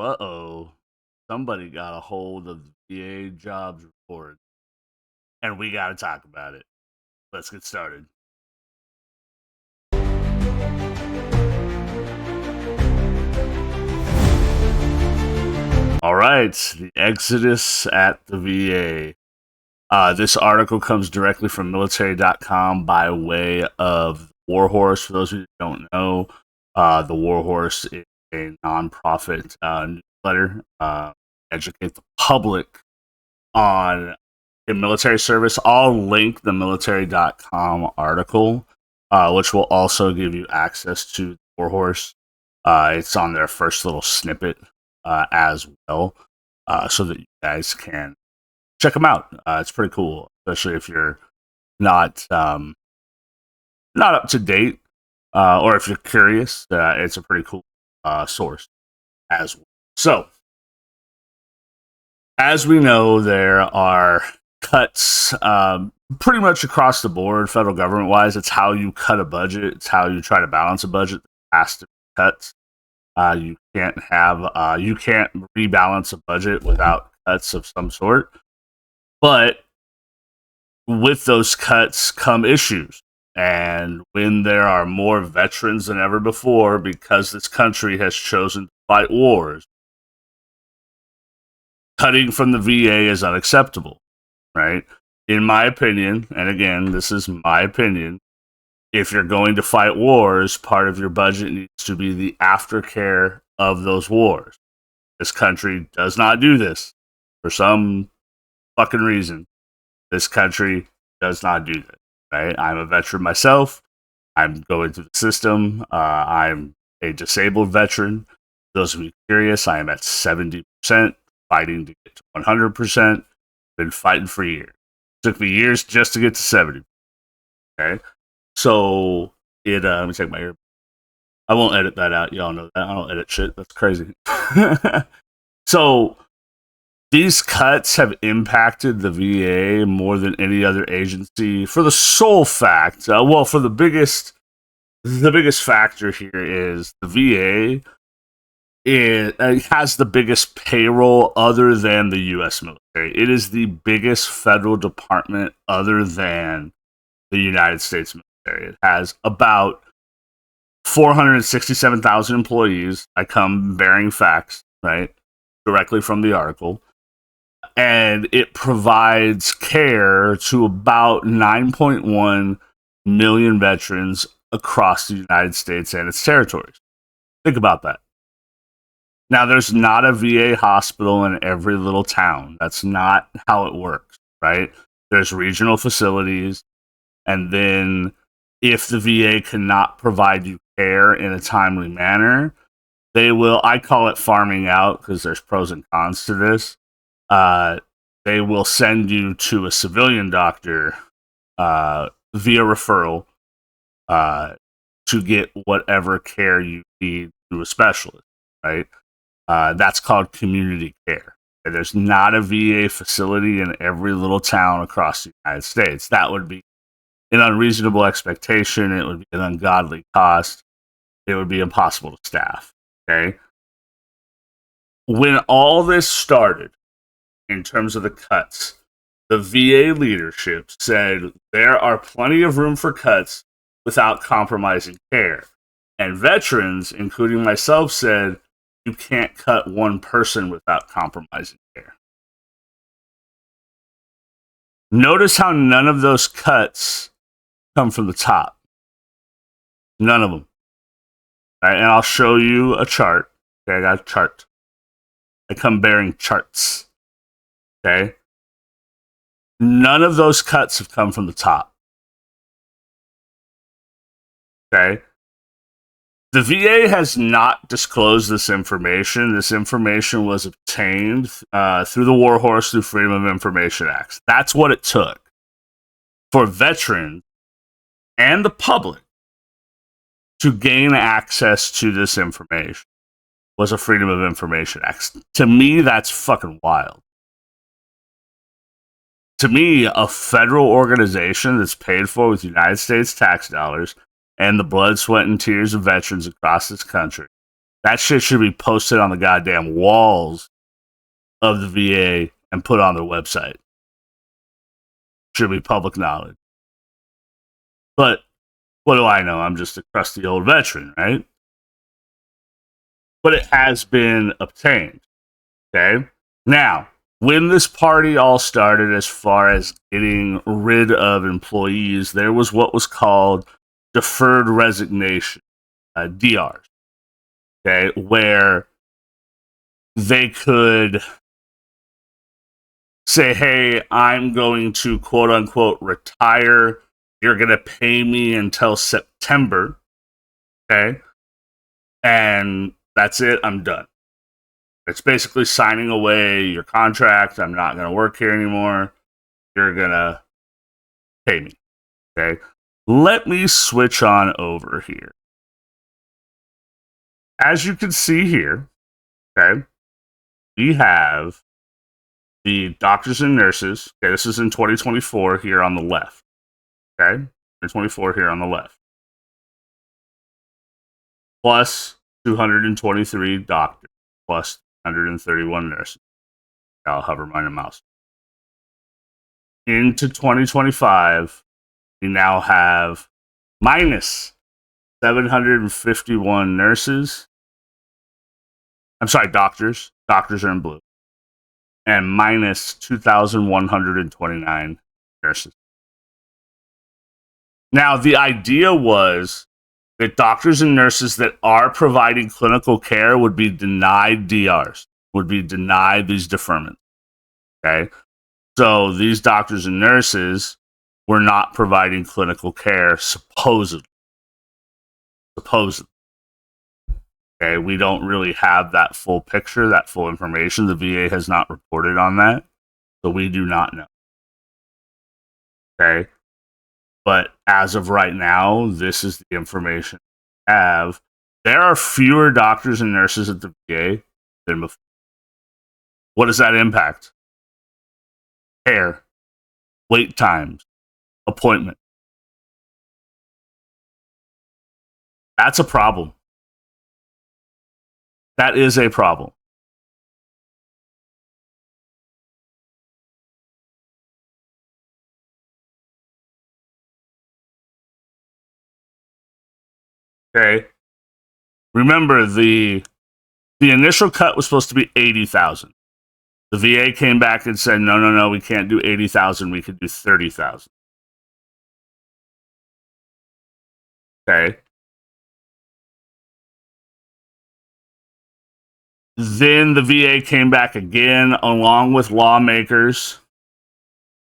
Uh-oh. Somebody got a hold of the VA jobs report, and we got to talk about it. Let's get started. All right, the exodus at the VA. This article comes directly from military.com by way of Warhorse. For those of you who don't know, the Warhorse is a nonprofit newsletter, educate the public on in military service. I'll link the military.com article, which will also give you access to Warhorse. It's on their first little snippet as well, so that you guys can check them out. It's pretty cool, especially if you're not not up to date, or if you're curious. It's a pretty cool source as well. So, as we know, there are cuts pretty much across the board, federal government wise. It's how you cut a budget. It's how you try to balance a budget. There has to be cuts. You can't rebalance a budget without cuts of some sort. But with those cuts come issues. And when there are more veterans than ever before, because this country has chosen to fight wars, cutting from the VA is unacceptable, right? In my opinion, and again, this is my opinion, if you're going to fight wars, part of your budget needs to be the aftercare of those wars. This country does not do this for some fucking reason. This country does not do this, right? I'm a veteran myself. I'm going through the system. I'm a disabled veteran. Those of you curious, I am at 70%, fighting to get to 100%. Been fighting for years. Took me years just to get to 70. Okay, so let me take my ear. I won't edit that out. Y'all know that I don't edit shit. That's crazy. So these cuts have impacted the VA more than any other agency for the sole fact. For the biggest factor here is the VA. It has the biggest payroll other than the U.S. military. It is the biggest federal department other than the United States military. It has about 467,000 employees. I come bearing facts, right, directly from the article. And it provides care to about 9.1 million veterans across the United States and its territories. Think about that. Now, there's not a VA hospital in every little town. That's not how it works, right? There's regional facilities, and then if the VA cannot provide you care in a timely manner, they will, I call it farming out because there's pros and cons to this. They will send you to a civilian doctor via referral to get whatever care you need through a specialist, right? That's called community care. And there's not a VA facility in every little town across the United States. That would be an unreasonable expectation. It would be an ungodly cost. It would be impossible to staff. Okay. When all this started, in terms of the cuts, the VA leadership said there are plenty of room for cuts without compromising care. And veterans, including myself, said you can't cut one person without compromising care. Notice how none of those cuts come from the top. None of them. All right, and I'll show you a chart. Okay, I got a chart. I come bearing charts. Okay? None of those cuts have come from the top. Okay? The VA has not disclosed this information. This information was obtained through the Warhorse, through Freedom of Information Acts. That's what it took for veterans and the public to gain access to this information. Was a Freedom of Information Act. To me, that's fucking wild. To me, a federal organization that's paid for with United States tax dollars and the blood, sweat, and tears of veterans across this country, That shit should be posted on the goddamn walls of the VA and put on their website. Should be public knowledge. But what do I know? I'm just a crusty old veteran, right? But it has been obtained. Okay? Now, when this party all started, as far as getting rid of employees, there was what was called deferred resignation, DRs, okay, where they could say, hey, I'm going to quote unquote retire. You're going to pay me until September, okay, and that's it. I'm done. It's basically signing away your contract. I'm not going to work here anymore. You're going to pay me. Okay. Let me switch on over here. As you can see here, okay, we have the doctors and nurses. Okay, this is in 2024 here on the left. Okay, 2024 here on the left. Plus 223 doctors, plus 131 nurses. I'll hover my mouse. Into 2025, we now have minus 751 nurses. I'm sorry, doctors. Doctors are in blue. And minus 2,129 nurses. Now, the idea was that doctors and nurses that are providing clinical care would be denied DRs, would be denied these deferments. Okay? So these doctors and nurses were not providing clinical care, supposedly. Okay, we don't really have that full picture, that full information. The VA has not reported on that, so we do not know. Okay, but as of right now, this is the information we have. There are fewer doctors and nurses at the VA than before. What does that impact? Care, wait times, appointment. That's a problem. That is a problem. Okay. Remember, the initial cut was supposed to be 80,000. The VA came back and said, no, we can't do 80,000. We could do 30,000. Okay. Then the VA came back again, along with lawmakers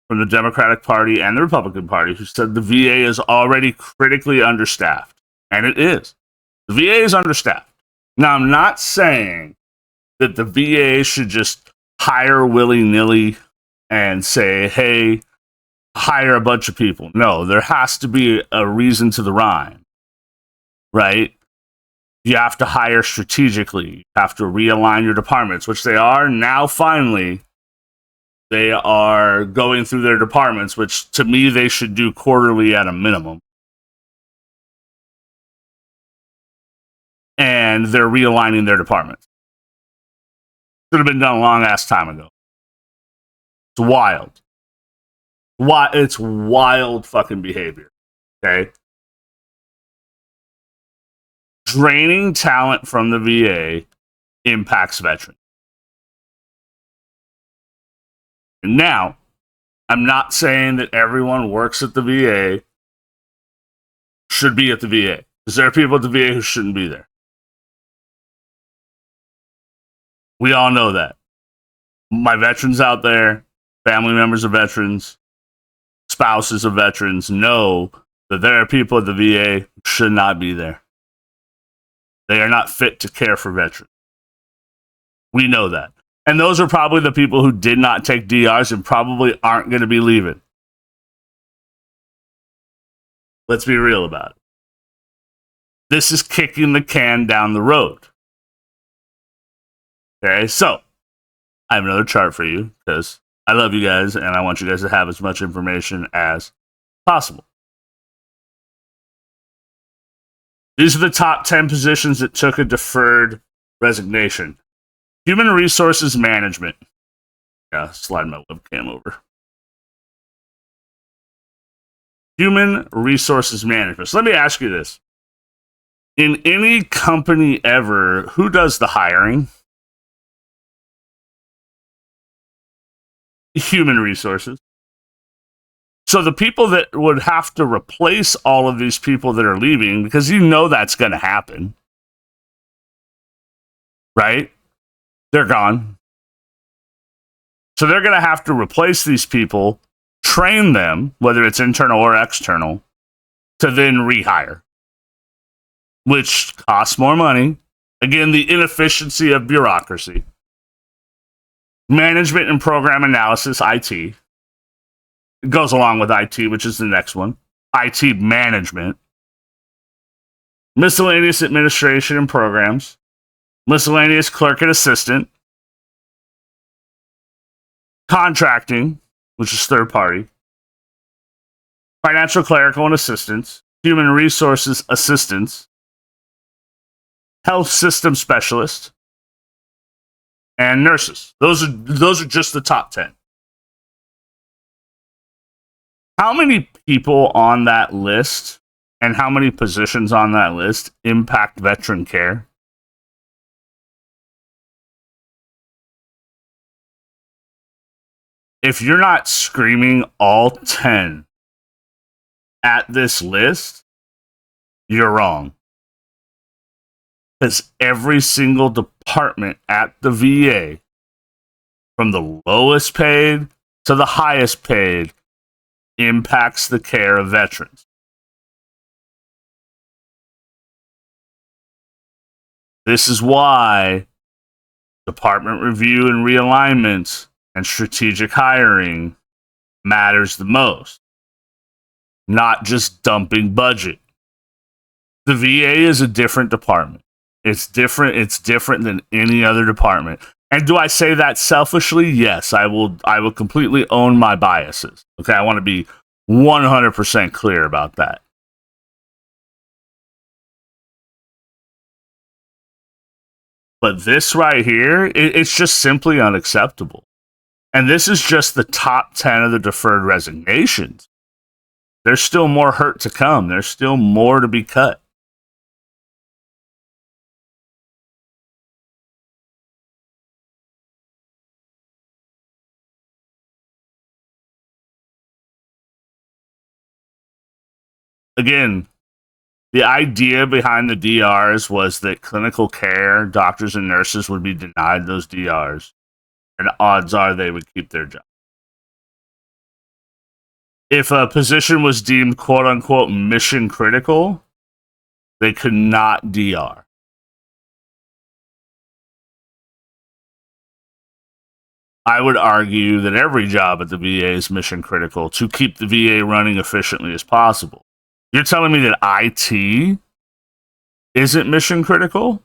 from the Democratic Party and the Republican Party, who said the VA is already critically understaffed. And it is. The VA is understaffed. Now, I'm not saying that the VA should just hire willy-nilly and say, hey, hire a bunch of people. No, there has to be a reason to the rhyme, right? You have to hire strategically. You have to realign your departments, which they are now finally. They are going through their departments, which to me they should do quarterly at a minimum. And they're realigning their departments. Should have been done a long ass time ago. It's wild. It's wild fucking behavior. Okay? Draining talent from the VA impacts veterans. And now, I'm not saying that everyone works at the VA should be at the VA. Because there are people at the VA who shouldn't be there. We all know that. My veterans out there, family members of veterans, spouses of veterans know that there are people at the VA who should not be there. They are not fit to care for veterans. We know that. And those are probably the people who did not take DRs and probably aren't going to be leaving. Let's be real about it. This is kicking the can down the road. Okay, so I have another chart for you because I love you guys and I want you guys to have as much information as possible. These are the top 10 positions that took a deferred resignation. Human resources management. Yeah, slide my webcam over. Human resources management. So let me ask you this. In any company ever, who does the hiring? Human resources. So the people that would have to replace all of these people that are leaving, because you know that's going to happen, right? They're gone. So they're going to have to replace these people, train them, whether it's internal or external, to then rehire, which costs more money. Again, the inefficiency of bureaucracy. Management and program analysis, IT. It goes along with IT, which is the next one. IT management. Miscellaneous administration and programs. Miscellaneous clerk and assistant. Contracting, which is third party. Financial clerical and assistants. Human resources assistants. Health system specialists. And nurses. Those are just the top 10. How many people on that list and how many positions on that list impact veteran care? If you're not screaming all 10 at this list, you're wrong. Because every single department at the VA, from the lowest paid to the highest paid, impacts the care of veterans. This is why department review and realignment and strategic hiring matters the most, not just dumping budget. The VA is a different department. It's different than any other department. And do I say that selfishly? Yes, I will completely own my biases. Okay, I want to be 100% clear about that. But this right here, it's just simply unacceptable. And this is just the top 10 of the deferred resignations. There's still more hurt to come. There's still more to be cut. Again, the idea behind the DRs was that clinical care, doctors and nurses would be denied those DRs, and odds are they would keep their job. If a position was deemed quote unquote mission critical, they could not DR. I would argue that every job at the VA is mission critical to keep the VA running efficiently as possible. You're telling me that IT isn't mission critical?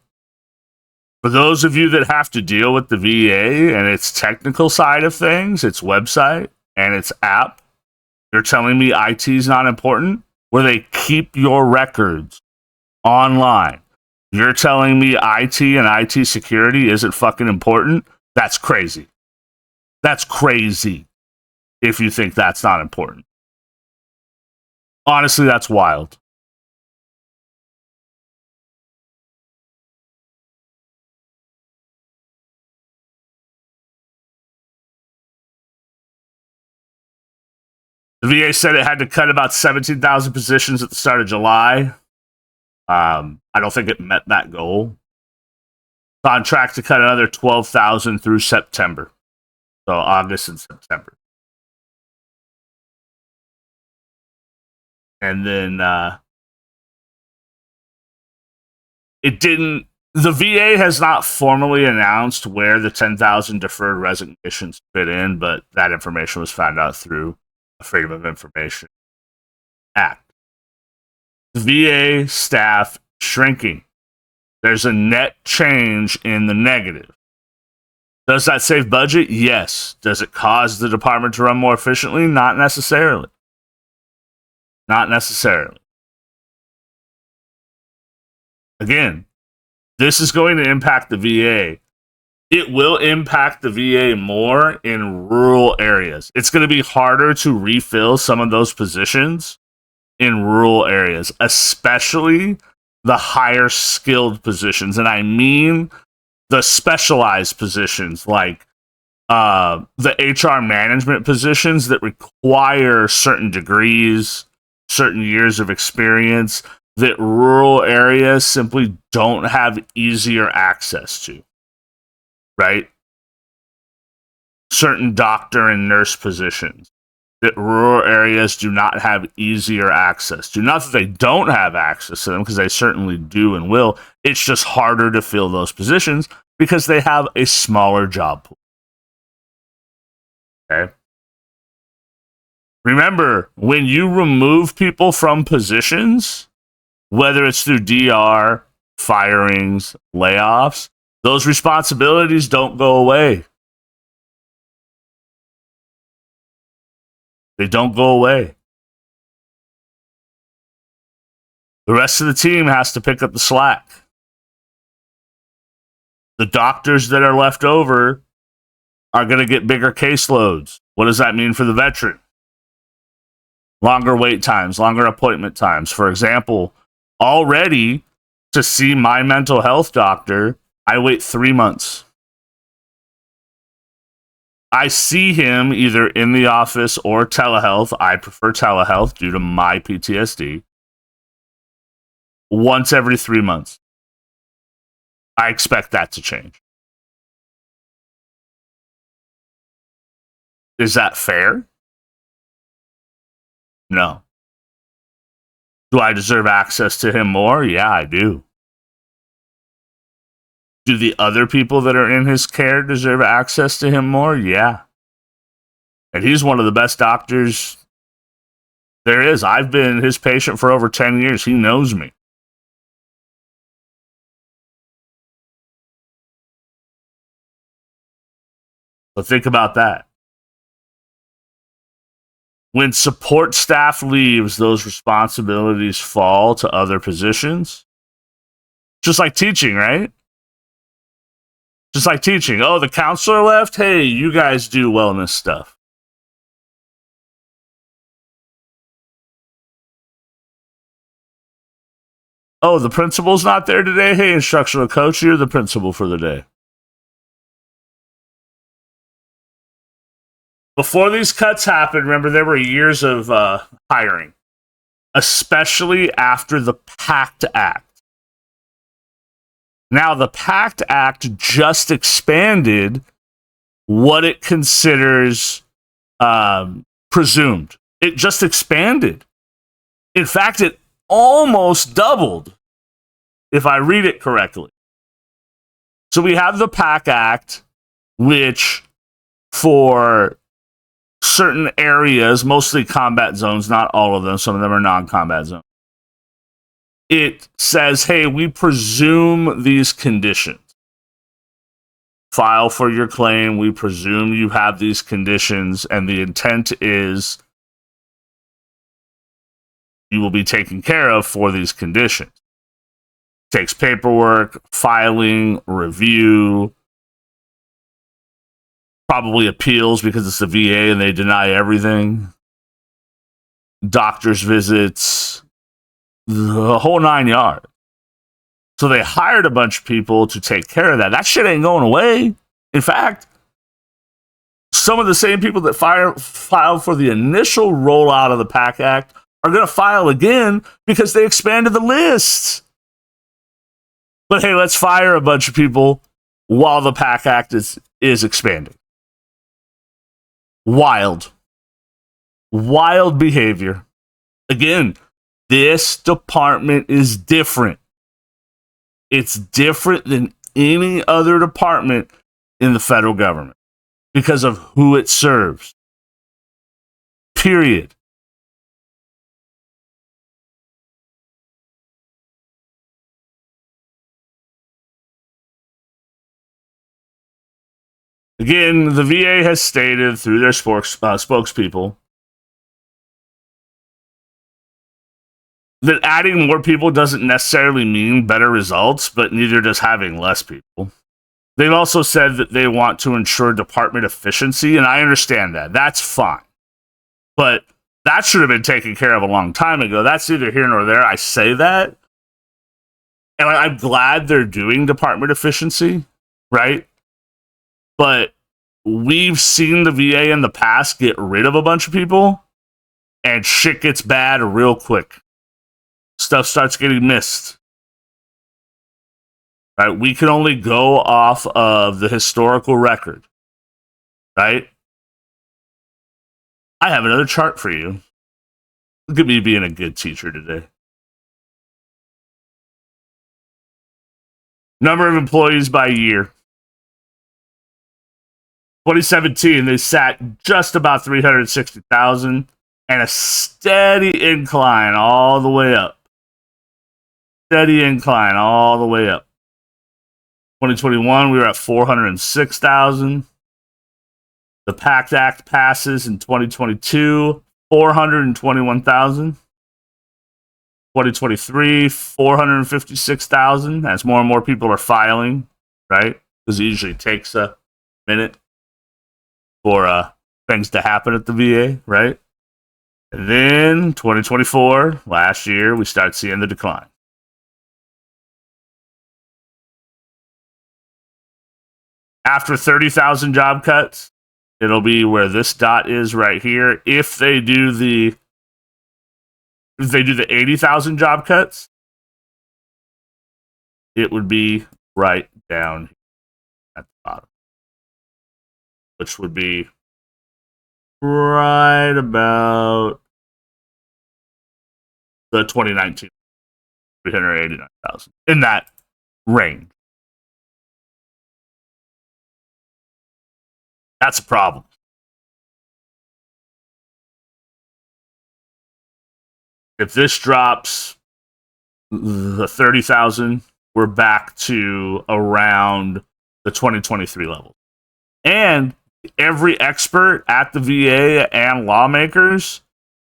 For those of you that have to deal with the VA and its technical side of things, its website and its app, you're telling me IT is not important? Where they keep your records online. You're telling me IT and IT security isn't fucking important? That's crazy. That's crazy if you think that's not important. Honestly, that's wild. The VA said it had to cut about 17,000 positions at the start of July. I don't think it met that goal. It's on track to cut another 12,000 through September. So August and September. And then the VA has not formally announced where the 10,000 deferred resignations fit in, but that information was found out through the Freedom of Information Act. The VA staff shrinking. There's a net change in the negative. Does that save budget? Yes. Does it cause the department to run more efficiently? Not necessarily. Not necessarily. Again, this is going to impact the VA. It will impact the VA more in rural areas. It's going to be harder to refill some of those positions in rural areas, especially the higher skilled positions. And I mean the specialized positions like the HR management positions that require certain degrees, certain years of experience that rural areas simply don't have easier access to, right? Certain doctor and nurse positions that rural areas do not have easier access to. Not that they don't have access to them, because they certainly do and will. It's just harder to fill those positions because they have a smaller job pool. Okay. Remember, when you remove people from positions, whether it's through DR, firings, layoffs, those responsibilities don't go away. They don't go away. The rest of the team has to pick up the slack. The doctors that are left over are going to get bigger caseloads. What does that mean for the veteran? Longer wait times, longer appointment times. For example, already to see my mental health doctor, I wait 3 months. I see him either in the office or telehealth. I prefer telehealth due to my PTSD. Once every 3 months. I expect that to change. Is that fair? No. Do I deserve access to him more? Yeah, I do. Do the other people that are in his care deserve access to him more? Yeah. And he's one of the best doctors there is. I've been his patient for over 10 years. He knows me. But think about that. When support staff leaves, those responsibilities fall to other positions. Just like teaching, right? Just like teaching. Oh, the counselor left? Hey, you guys do wellness stuff. Oh, the principal's not there today? Hey, instructional coach, you're the principal for the day. Before these cuts happened, remember, there were years of hiring, especially after the PACT Act. Now, the PACT Act just expanded what it considers presumed. It just expanded. In fact, it almost doubled, if I read it correctly. So we have the PACT Act, which for certain areas, mostly combat zones, not all of them, some of them are non-combat zones, it says, hey, we presume these conditions. File for your claim. We presume you have these conditions, and the intent is you will be taken care of for these conditions. Takes paperwork, filing, review, probably appeals because it's the VA and they deny everything. Doctor's visits, the whole 9 yards. So they hired a bunch of people to take care of that. That shit ain't going away. In fact, some of the same people that filed for the initial rollout of the PACT Act are going to file again because they expanded the lists. But hey, let's fire a bunch of people while the PACT Act is expanding. Wild behavior. Again, this department is different. It's different than any other department in the federal government because of who it serves. Period. Again, the VA has stated through their spokespeople that adding more people doesn't necessarily mean better results, but neither does having less people. They've also said that they want to ensure department efficiency, and I understand that. That's fine. But that should have been taken care of a long time ago. That's neither here nor there. I say that. And I'm glad they're doing department efficiency, right? But we've seen the VA in the past get rid of a bunch of people, and shit gets bad real quick. Stuff starts getting missed. Right? We can only go off of the historical record. Right? I have another chart for you. Look at me being a good teacher today. Number of employees by year. 2017, they sat just about 360,000 and a steady incline all the way up. Steady incline all the way up. 2021, we were at 406,000. The PACT Act passes in 2022, 421,000. 2023, 456,000, as more and more people are filing, right? Because it usually takes a minute for things to happen at the VA, right? And then 2024, last year, we start seeing the decline. After 30,000 job cuts, it'll be where this dot is right here. If they do the 80,000 job cuts, it would be right down at the bottom, which would be right about the 2019 389,000, in that range. That's a problem. If this drops the 30,000, we're back to around the 2023 level. And every expert at the VA and lawmakers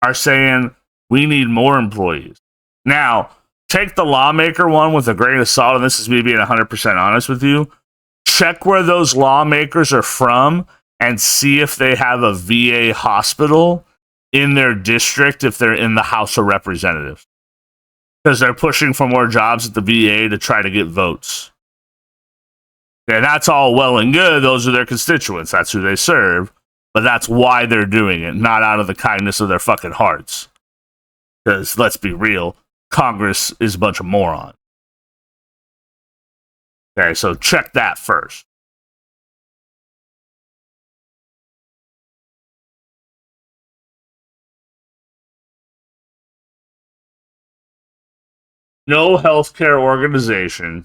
are saying we need more employees. Now, take the lawmaker one with a grain of salt, and this is me being 100% honest with you. Check where those lawmakers are from and see if they have a VA hospital in their district if they're in the House of Representatives. Because they're pushing for more jobs at the VA to try to get votes. And that's all well and good. Those are their constituents. That's who they serve. But that's why they're doing it, not out of the kindness of their fucking hearts. Because let's be real, Congress is a bunch of morons. Okay, so check that first. No healthcare organization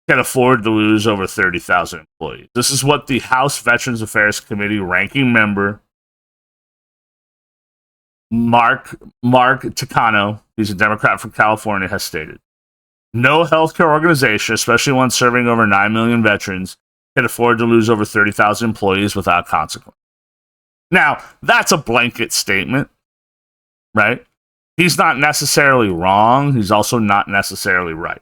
can afford to lose over 30,000 employees. This is what the House Veterans Affairs Committee ranking member Mark Takano, he's a Democrat from California, has stated. No healthcare organization, especially one serving over 9 million veterans, can afford to lose over 30,000 employees without consequence. Now, that's a blanket statement, right? He's not necessarily wrong. He's also not necessarily right.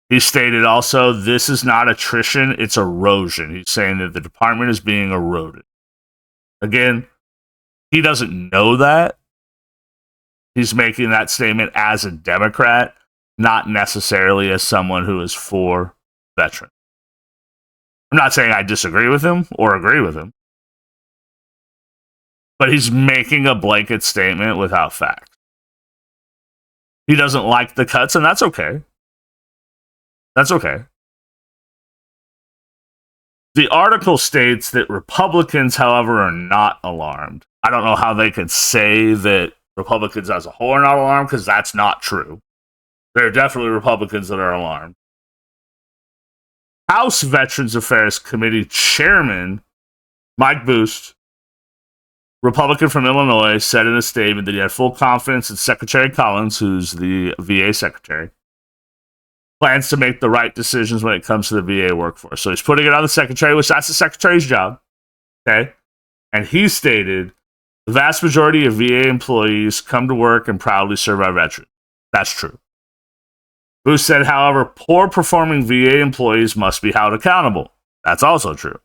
He stated also, this is not attrition, it's erosion. He's saying that the department is being eroded. Again, he doesn't know that. He's making that statement as a Democrat, not necessarily as someone who is for veterans. I'm not saying I disagree with him or agree with him, but he's making a blanket statement without facts. He doesn't like the cuts, and that's okay. That's okay. The article states that Republicans, however, are not alarmed. I don't know how they could say that Republicans as a whole are not alarmed, because that's not true. There are definitely Republicans that are alarmed. House Veterans Affairs Committee Chairman Mike Boost, Republican from Illinois, said in a statement that he had full confidence in Secretary Collins, who's the VA secretary, plans to make the right decisions when it comes to the VA workforce. So he's putting it on the secretary, which that's the secretary's job. Okay? And he stated, the vast majority of VA employees come to work and proudly serve our veterans. That's true. Booth said, however, poor performing VA employees must be held accountable. That's also true.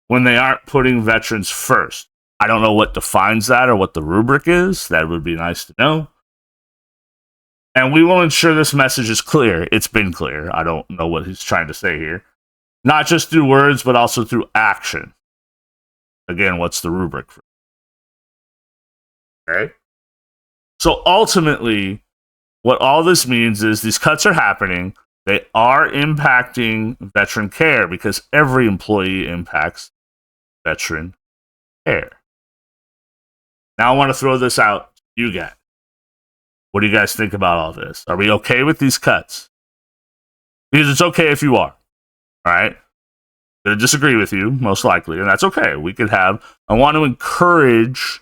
When they aren't putting veterans first. I don't know what defines that or what the rubric is. That would be nice to know. And we will ensure this message is clear. It's been clear. I don't know what he's trying to say here. Not just through words, but also through action. Again, what's the rubric for? Okay. So ultimately, what all this means is these cuts are happening. They are impacting veteran care because every employee impacts veteran care. Now I want to throw this out to you guys. What do you guys think about all this? Are we okay with these cuts? Because it's okay if you are. All right? I'm going to disagree with you, most likely, and that's okay. We could have, I want to encourage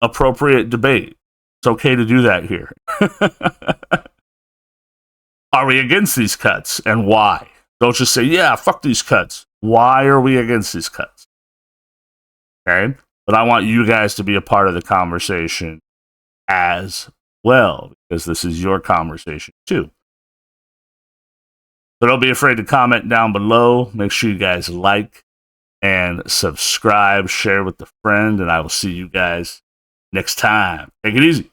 appropriate debate. It's okay to do that here. Are we against these cuts and why? Don't just say, yeah, fuck these cuts. Why are we against these cuts? Okay? But I want you guys to be a part of the conversation as well, because this is your conversation too. So don't be afraid to comment down below. Make sure you guys like and subscribe, share with a friend, and I will see you guys next time. Take it easy.